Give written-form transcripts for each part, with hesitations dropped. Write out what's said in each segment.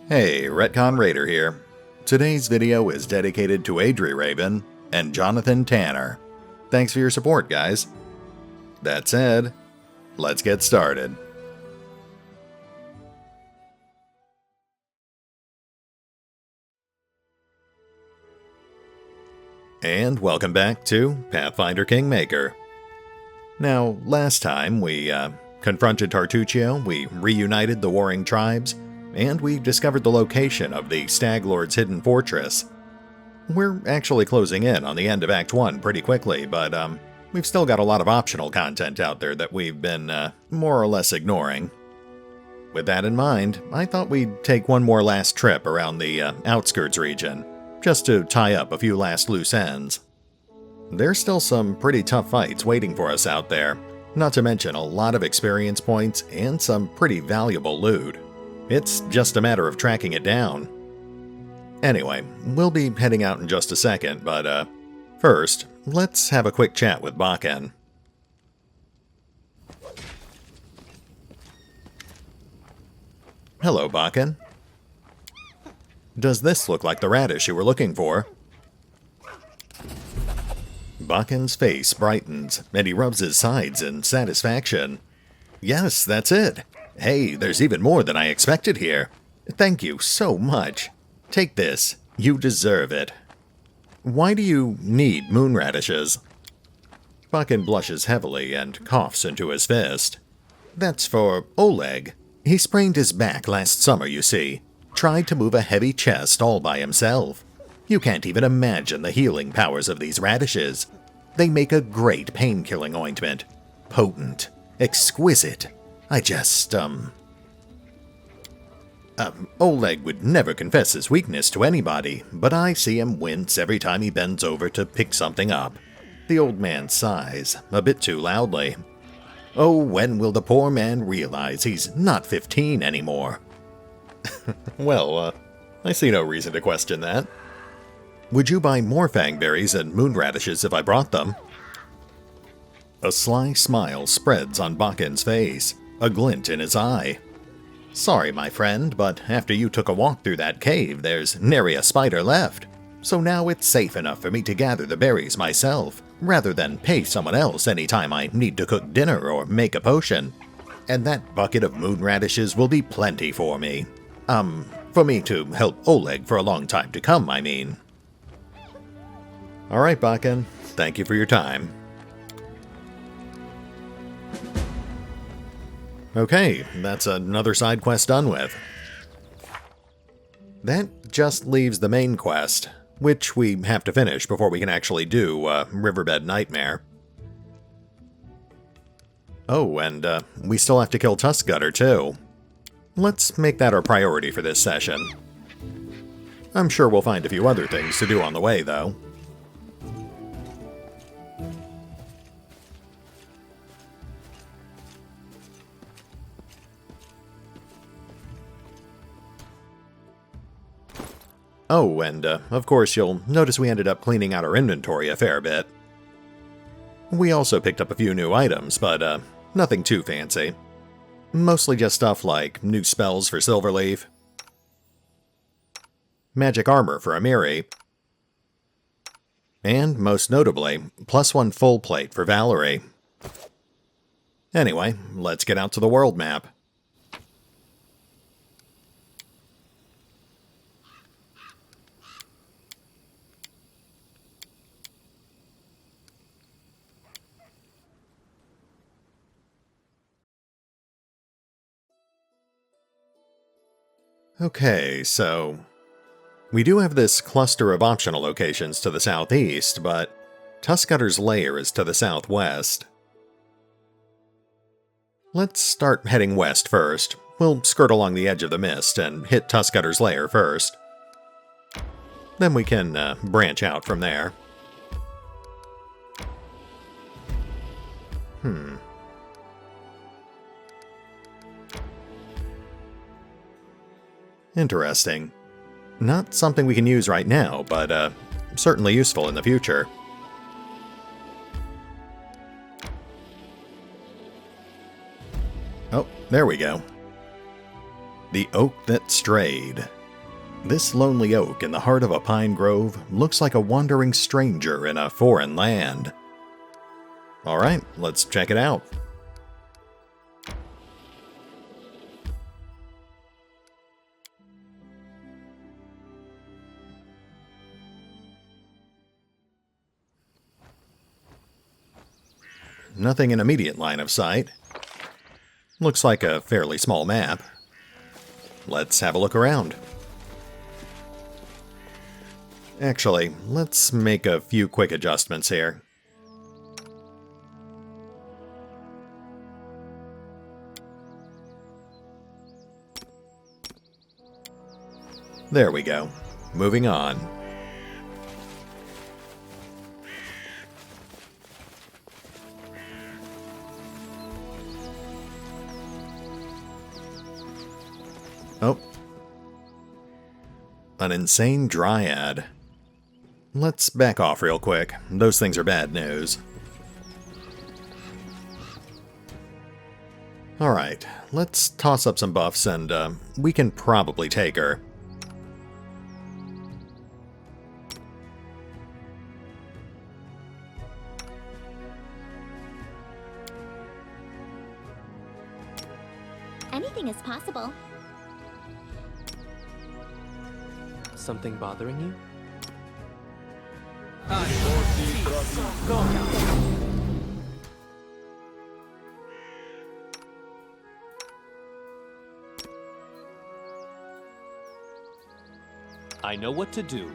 Hey, RetconRaider here. Today's video is dedicated to AdriRaven and Jonathan Tanner. Thanks for your support, guys. That said, let's get started. And welcome back to Pathfinder Kingmaker. Now, last time we confronted Tartuccio, we reunited the warring tribes, and we discovered the location of the Stag Lord's hidden fortress. We're actually closing in on the end of Act 1 pretty quickly, but we've still got a lot of optional content out there that we've been more or less ignoring. With that in mind, I thought we'd take one more last trip around the outskirts region, just to tie up a few last loose ends. There's still some pretty tough fights waiting for us out there, not to mention a lot of experience points and some pretty valuable loot. It's just a matter of tracking it down. Anyway, we'll be heading out in just a second, but first, let's have a quick chat with Bakken. Hello, Bakken. Does this look like the radish you were looking for? Bakken's face brightens, and he rubs his sides in satisfaction. Yes, that's it. Hey, there's even more than I expected here. Thank you so much. Take this. You deserve it. Why do you need moon radishes? Bakken blushes heavily and coughs into his fist. That's for Oleg. He sprained his back last summer, you see. Tried to move a heavy chest all by himself. You can't even imagine the healing powers of these radishes. They make a great pain-killing ointment. Potent. Exquisite. I just, Oleg would never confess his weakness to anybody, but I see him wince every time he bends over to pick something up. The old man sighs, a bit too loudly. Oh, when will the poor man realize he's not 15 anymore? Well, I see no reason to question that. Would you buy more fangberries and moon radishes if I brought them? A sly smile spreads on Bakken's face, a glint in his eye. Sorry, my friend, but after you took a walk through that cave, there's nary a spider left. So now it's safe enough for me to gather the berries myself, rather than pay someone else any time I need to cook dinner or make a potion. And that bucket of moon radishes will be plenty for me. For me to help Oleg for a long time to come, I mean. All right, Bakken. Thank you for your time. Okay, that's another side quest done with. That just leaves the main quest, which we have to finish before we can actually do Riverbed Nightmare. Oh, and we still have to kill Tuskgutter too. Let's make that our priority for this session. I'm sure we'll find a few other things to do on the way, though. Oh, and of course you'll notice we ended up cleaning out our inventory a fair bit. We also picked up a few new items, but nothing too fancy. Mostly just stuff like new spells for Silverleaf, magic armor for Amiri, and most notably, +1 full plate for Valerie. Anyway, let's get out to the world map. Okay, so we do have this cluster of optional locations to the southeast, but Tuskgutter's lair is to the southwest. Let's start heading west first. We'll skirt along the edge of the mist and hit Tuskgutter's lair first. Then we can branch out from there. Interesting. Not something we can use right now, but certainly useful in the future. Oh, there we go. The Oak That Strayed. This lonely oak in the heart of a pine grove looks like a wandering stranger in a foreign land. Alright, let's check it out. Nothing in immediate line of sight. Looks like a fairly small map. Let's have a look around. Actually, let's make a few quick adjustments here. There we go. Moving on. Oh. An insane dryad. Let's back off real quick. Those things are bad news. Alright, let's toss up some buffs and we can probably take her. Anything is possible. Something bothering you? I know what to do.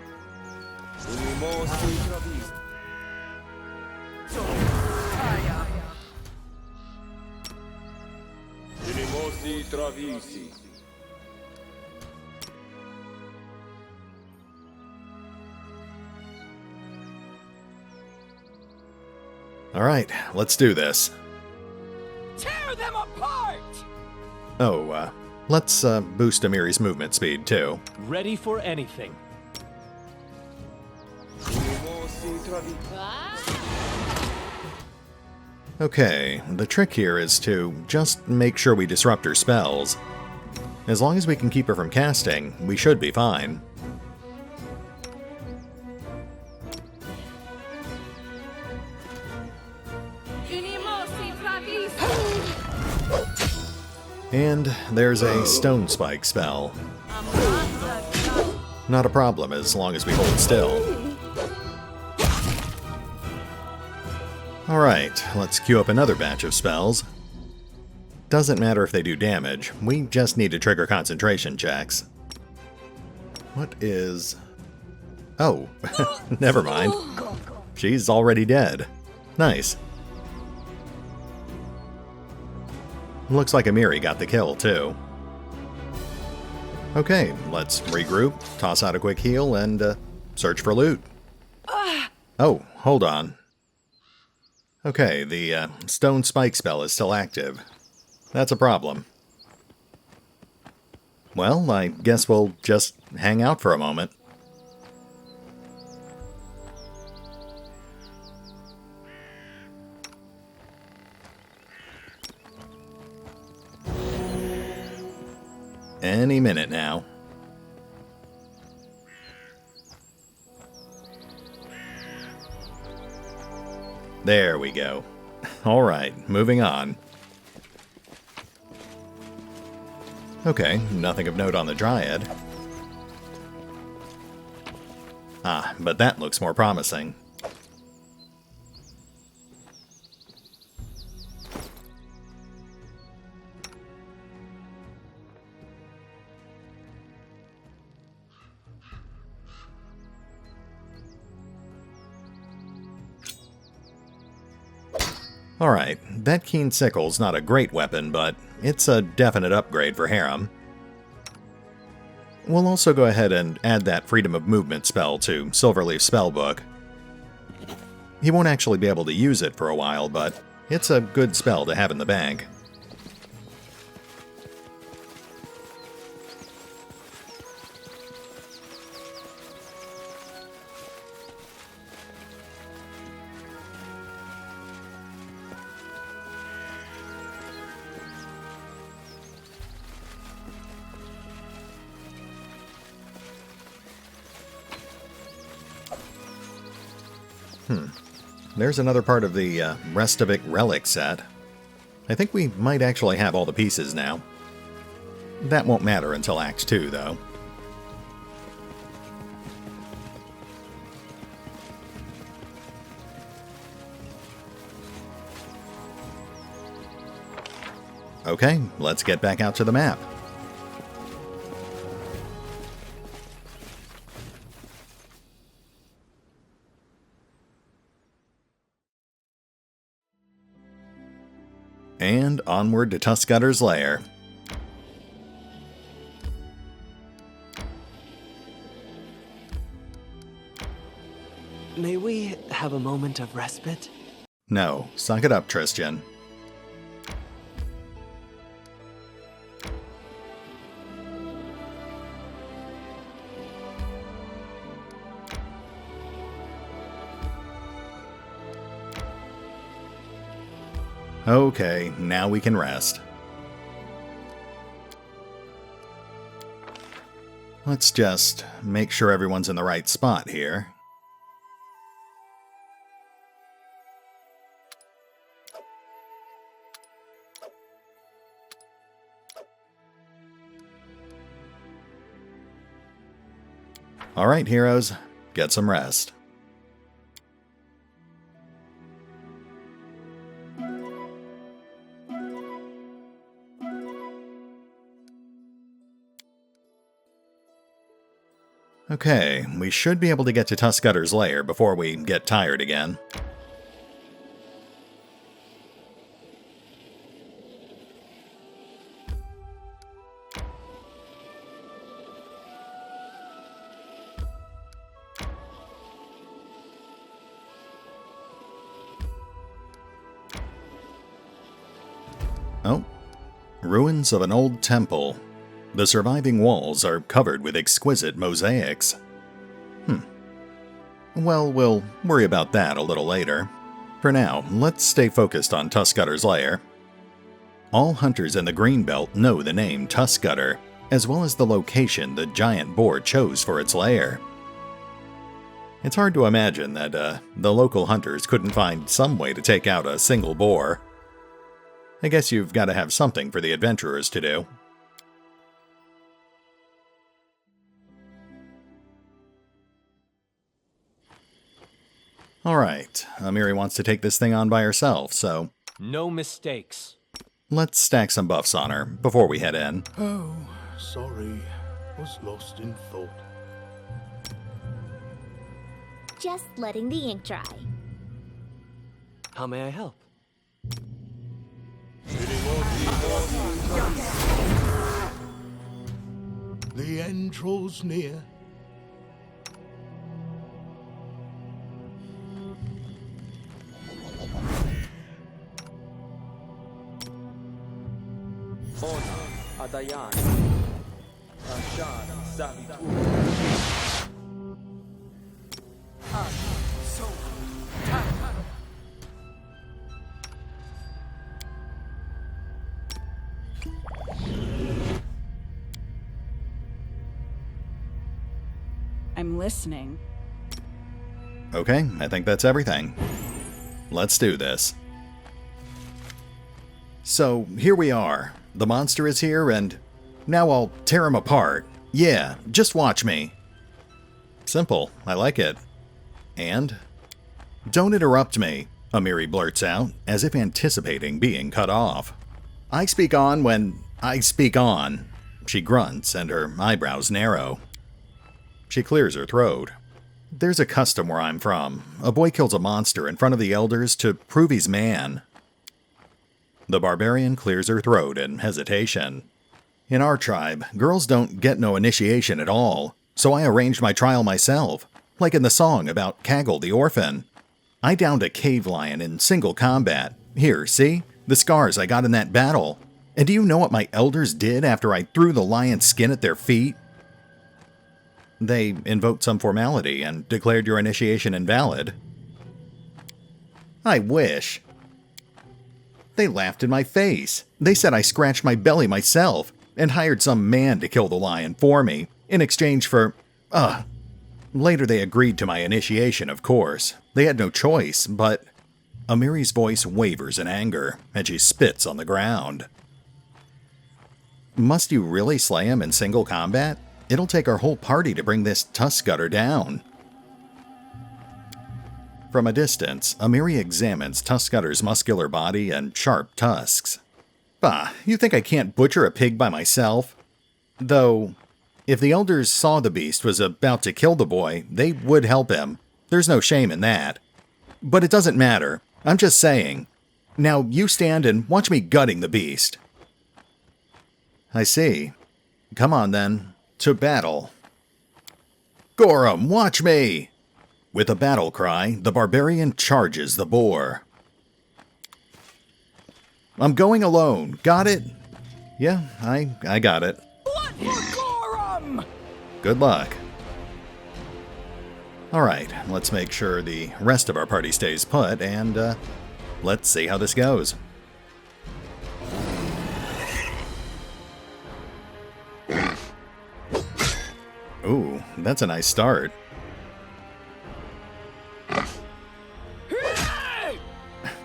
Alright, let's do this. Tear them apart! Oh, let's boost Amiri's movement speed too. Ready for anything. Okay, the trick here is to just make sure we disrupt her spells. As long as we can keep her from casting, we should be fine. And there's a Stone Spike spell. Not a problem as long as we hold still. Alright, let's queue up another batch of spells. Doesn't matter if they do damage, we just need to trigger concentration checks. What is... Oh, never mind. She's already dead. Nice. Looks like Amiri got the kill, too. Okay, let's regroup, toss out a quick heal, and search for loot. Oh, hold on. Okay, the Stone Spike spell is still active. That's a problem. Well, I guess we'll just hang out for a moment. Any minute now. There we go. Alright, moving on. Okay, nothing of note on the Dryad. Ah, but that looks more promising. Alright, that keen sickle's not a great weapon, but it's a definite upgrade for Harem. We'll also go ahead and add that Freedom of Movement spell to Silverleaf's spellbook. He won't actually be able to use it for a while, but it's a good spell to have in the bank. There's another part of the Restavik relic set. I think we might actually have all the pieces now. That won't matter until Act 2, though. Okay, let's get back out to the map. And onward to Tuskgutter's lair. May we have a moment of respite? No, suck it up, Tristan. Okay, now we can rest. Let's just make sure everyone's in the right spot here. All right, heroes, get some rest. Okay, we should be able to get to Tuskgutter's lair before we get tired again. Oh, ruins of an old temple. The surviving walls are covered with exquisite mosaics. Well, we'll worry about that a little later. For now, let's stay focused on Tuskgutter's lair. All hunters in the Greenbelt know the name Tuskgutter, as well as the location the giant boar chose for its lair. It's hard to imagine that the local hunters couldn't find some way to take out a single boar. I guess you've got to have something for the adventurers to do. Alright, Amiri wants to take this thing on by herself, so No mistakes. let's stack some buffs on her before we head in. Oh, sorry. Was lost in thought. Just letting the ink dry. How may I help? The end draws near. Adayan. Ashad Savitur. So I'm listening. Okay, I think that's everything. Let's do this. So, here we are. The monster is here, and now I'll tear him apart. Yeah, just watch me. Simple, I like it. And? Don't interrupt me, Amiri blurts out, as if anticipating being cut off. I speak on when I speak on. She grunts, and her eyebrows narrow. She clears her throat. There's a custom where I'm from. A boy kills a monster in front of the elders to prove he's man. The barbarian clears her throat in hesitation. In our tribe, girls don't get no initiation at all, so I arranged my trial myself, like in the song about Kaggle the orphan. I downed a cave lion in single combat. Here, see? The scars I got in that battle. And do you know what my elders did after I threw the lion's skin at their feet? They invoked some formality and declared your initiation invalid. I wish. They laughed in my face. They said I scratched my belly myself and hired some man to kill the lion for me in exchange for, Later they agreed to my initiation, of course. They had no choice, but Amiri's voice wavers in anger, and she spits on the ground. Must you really slay him in single combat? It'll take our whole party to bring this Tuskgutter down. From a distance, Amiri examines Tuskgutter's muscular body and sharp tusks. Bah, you think I can't butcher a pig by myself? Though, if the elders saw the beast was about to kill the boy, they would help him. There's no shame in that. But it doesn't matter. I'm just saying. Now you stand and watch me gutting the beast. I see. Come on then. To battle. Gorham, watch me! With a battle cry, the barbarian charges the boar. I'm going alone. Got it? Yeah, I got it. Blood for Gorham! Good luck. Alright, let's make sure the rest of our party stays put, and let's see how this goes. Ooh, that's a nice start.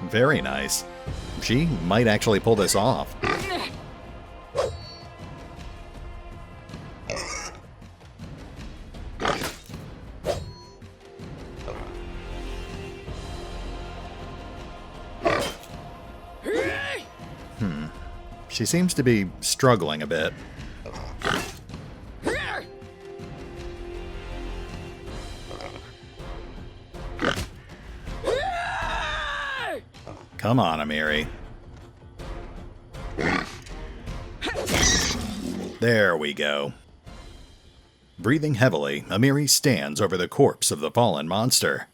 Very nice. She might actually pull this off. She seems to be struggling a bit. Come on, Amiri. There we go. Breathing heavily, Amiri stands over the corpse of the fallen monster.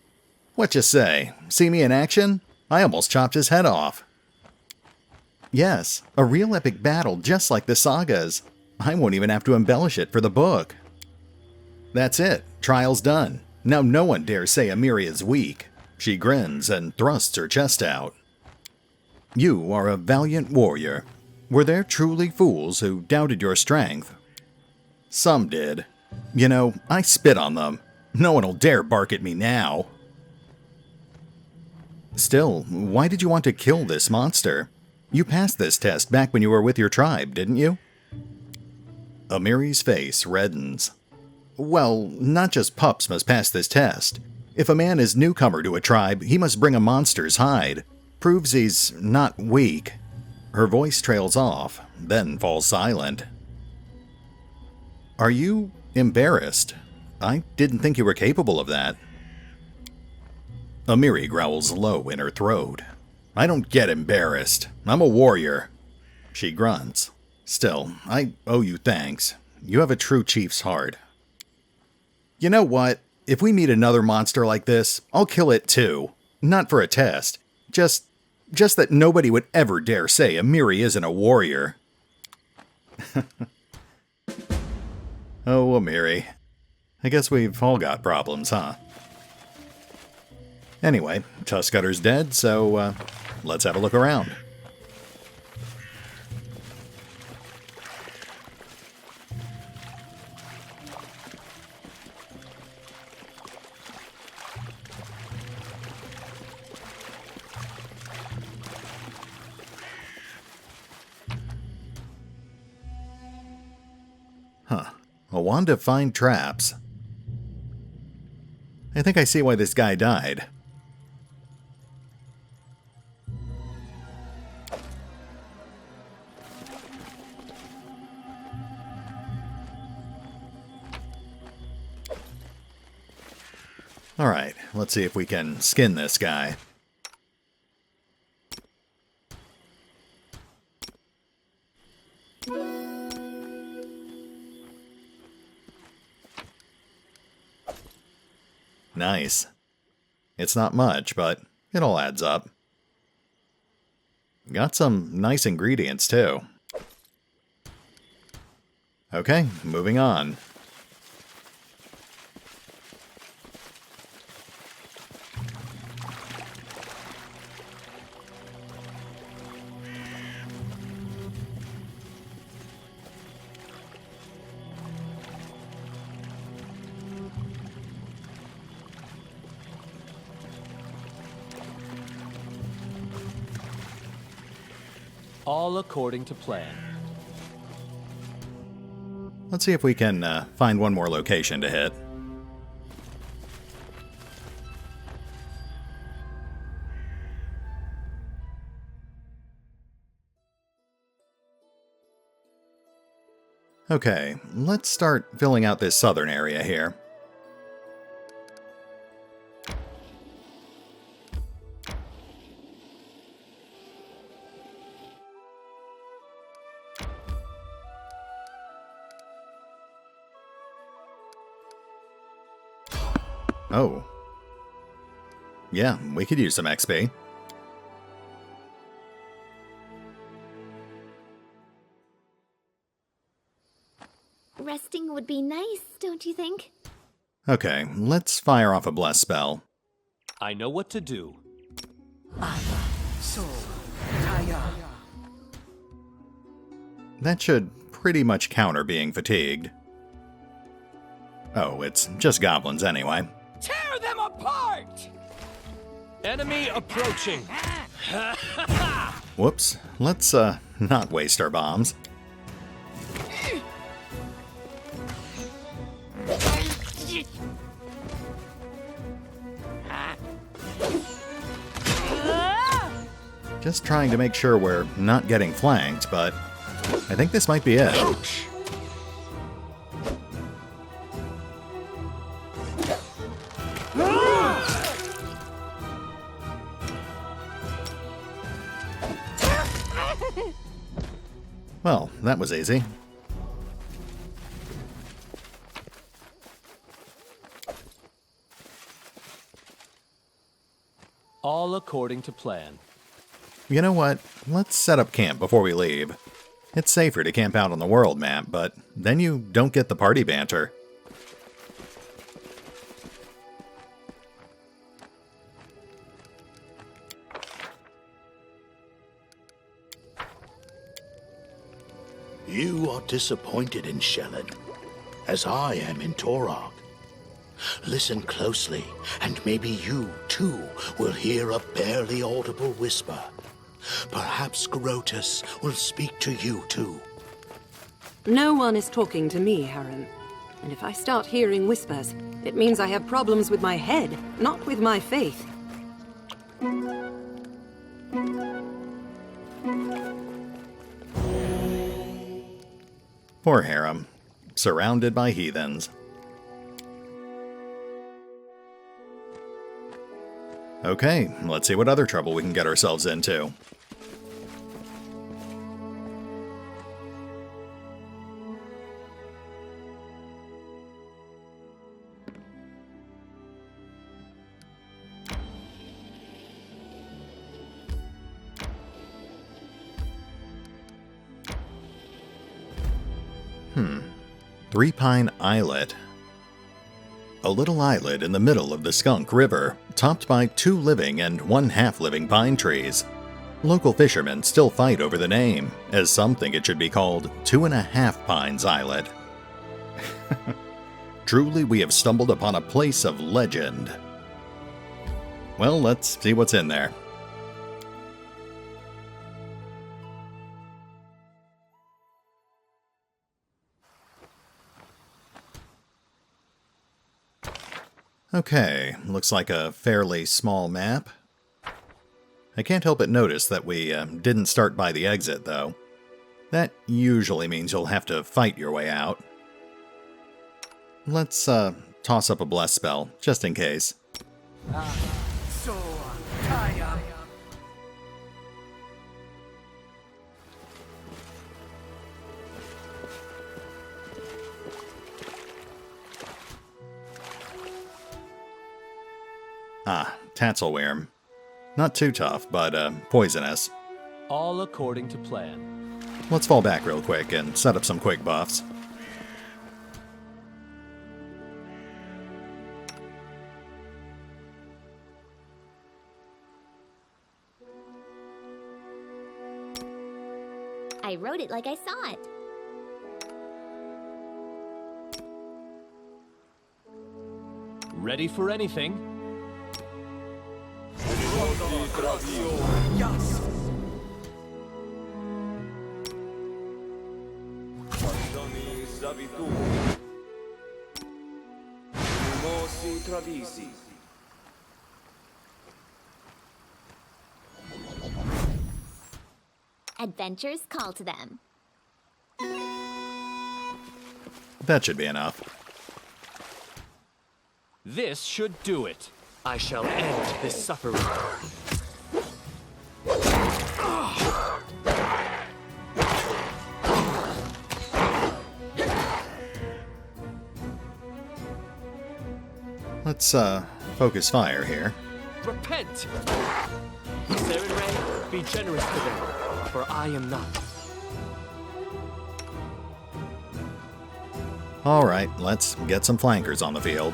What you say? See me in action? I almost chopped his head off. Yes, a real epic battle just like the sagas. I won't even have to embellish it for the book. That's it. Trial's done. Now no one dares say Amiri is weak. She grins and thrusts her chest out. You are a valiant warrior. Were there truly fools who doubted your strength? Some did. You know, I spit on them. No one will dare bark at me now. Still, why did you want to kill this monster? You passed this test back when you were with your tribe, didn't you? Amiri's face reddens. Well, not just pups must pass this test. If a man is newcomer to a tribe, he must bring a monster's hide. Proves he's not weak. Her voice trails off, then falls silent. Are you embarrassed? I didn't think you were capable of that. Amiri growls low in her throat. I don't get embarrassed. I'm a warrior. She grunts. Still, I owe you thanks. You have a true chief's heart. You know what? If we meet another monster like this, I'll kill it too. Not for a test. Just that nobody would ever dare say Amiri isn't a warrior. Oh, Amiri. I guess we've all got problems, huh? Anyway, Tuskgutter's dead, so let's have a look around. Huh. A wand to find traps. I think I see why this guy died. Alright, let's see if we can skin this guy. Nice. It's not much, but it all adds up. Got some nice ingredients, too. Okay, moving on. All according to plan. Let's see if we can find one more location to hit. Okay, let's start filling out this southern area here. Oh. Yeah, we could use some XP. Resting would be nice, don't you think? Okay, let's fire off a bless spell. I know what to do. That should pretty much counter being fatigued. Oh, it's just goblins anyway. Tear them apart! Enemy approaching. Whoops, let's not waste our bombs. Just trying to make sure we're not getting flanked, but I think this might be it. Well, that was easy. All according to plan. You know what? Let's set up camp before we leave. It's safer to camp out on the world map, but then you don't get the party banter. You are disappointed in Shellan, as I am in Torag. Listen closely, and maybe you, too, will hear a barely audible whisper. Perhaps Grotus will speak to you, too. No one is talking to me, Harren. And if I start hearing whispers, it means I have problems with my head, not with my faith. Poor harem, surrounded by heathens. Okay, let's see what other trouble we can get ourselves into. Three Pine Islet. A little islet in the middle of the Skunk River, topped by 2 living and 1 half-living pine trees. Local fishermen still fight over the name, as some think it should be called 2.5 Pines Islet. Truly, we have stumbled upon a place of legend. Well, let's see what's in there. Okay, looks like a fairly small map. I can't help but notice that we didn't start by the exit, though. That usually means you'll have to fight your way out. Let's toss up a bless spell, just in case. Ah, Tatzelwyrm. Not too tough, but poisonous. All according to plan. Let's fall back real quick and set up some quick buffs. I wrote it like I saw it. Ready for anything? Savitur. Mosi Travisi. Adventures call to them. That should be enough. This should do it. I shall end this suffering. Let's, focus fire here. Repent! Serenray, be generous to them, for I am not. Alright, let's get some flankers on the field.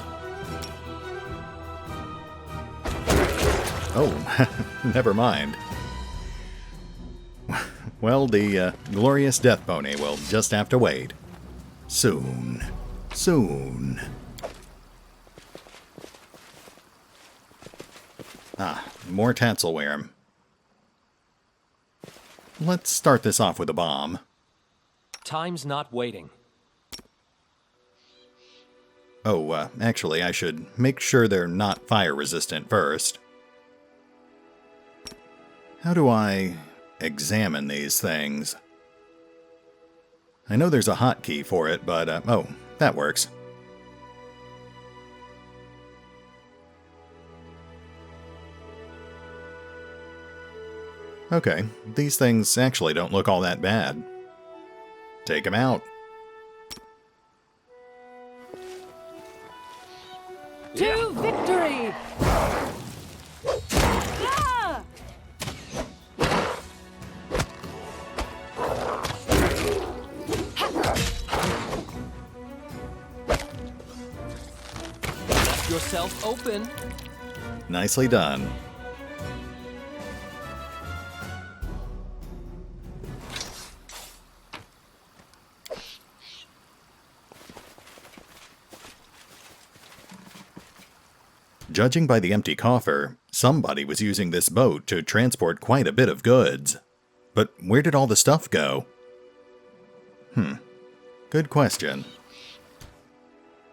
Oh, never mind. Well, the glorious death pony will just have to wait. Soon. Soon. Ah, more Tatzelwyrm. Let's start this off with a bomb. Time's not waiting. Oh, actually, I should make sure they're not fire resistant first. How do I examine these things? I know there's a hotkey for it, but, oh, that works. Okay, these things actually don't look all that bad. Take them out. To victory! Ah! Yourself open. Nicely done. Judging by the empty coffer, somebody was using this boat to transport quite a bit of goods. But where did all the stuff go? Good question.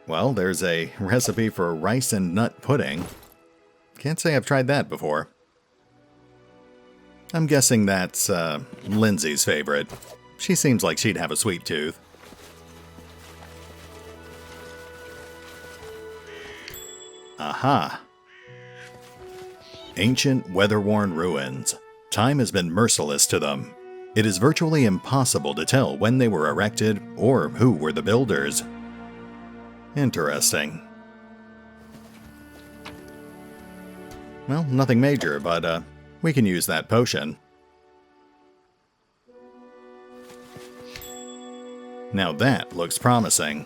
Well, there's a recipe for rice and nut pudding. Can't say I've tried that before. I'm guessing that's, Lindsay's favorite. She seems like she'd have a sweet tooth. Aha! Ancient, weather-worn ruins. Time has been merciless to them. It is virtually impossible to tell when they were erected or who were the builders. Interesting. Well, nothing major, but we can use that potion. Now that looks promising.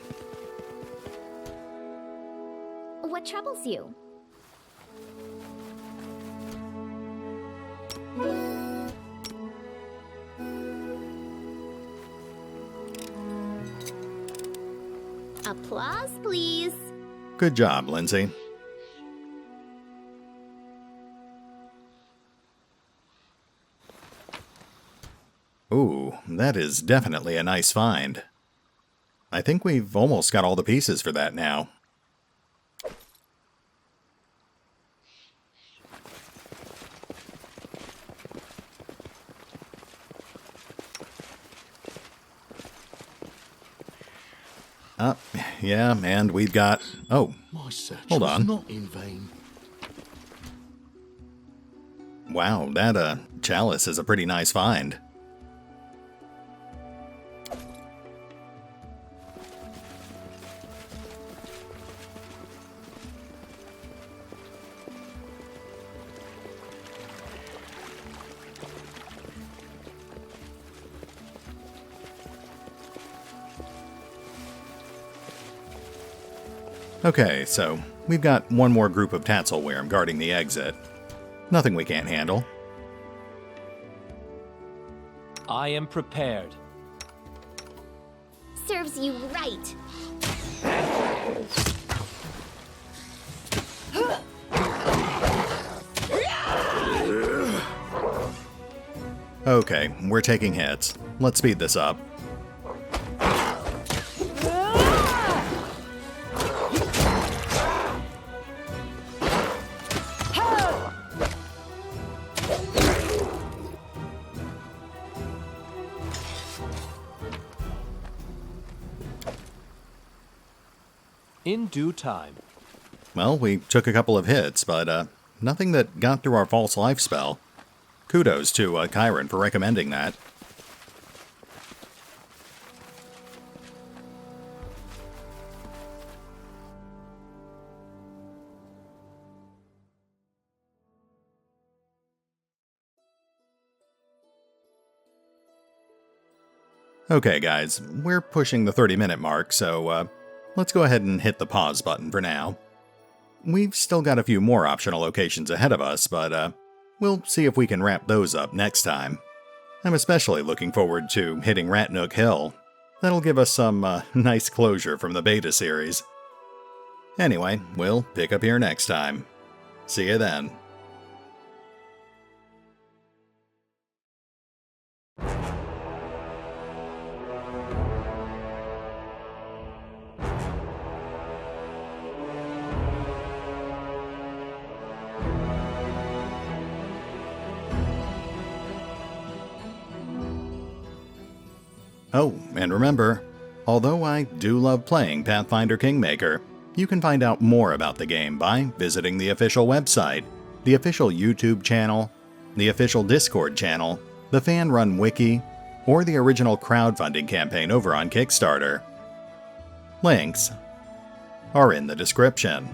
What troubles you? Applause, please. Good job, Lindsay. Ooh, that is definitely a nice find. I think we've almost got all the pieces for that now. Yeah, and we've got... Oh, My search hold was on. not in vain. Wow, that chalice is a pretty nice find. Okay, so we've got one more group of Tatzelwyrm guarding the exit. Nothing we can't handle. I am prepared. Serves you right. Okay, we're taking hits. Let's speed this up. In due time. Well, we took a couple of hits, but nothing that got through our false life spell. Kudos to Chiron for recommending that. Okay guys, we're pushing the 30-minute mark, so let's go ahead and hit the pause button for now. We've still got a few more optional locations ahead of us, but we'll see if we can wrap those up next time. I'm especially looking forward to hitting Ratnook Hill. That'll give us some nice closure from the beta series. Anyway, we'll pick up here next time. See you then. Oh, and remember, although I do love playing Pathfinder Kingmaker, you can find out more about the game by visiting the official website, the official YouTube channel, the official Discord channel, the fan-run wiki, or the original crowdfunding campaign over on Kickstarter. Links are in the description.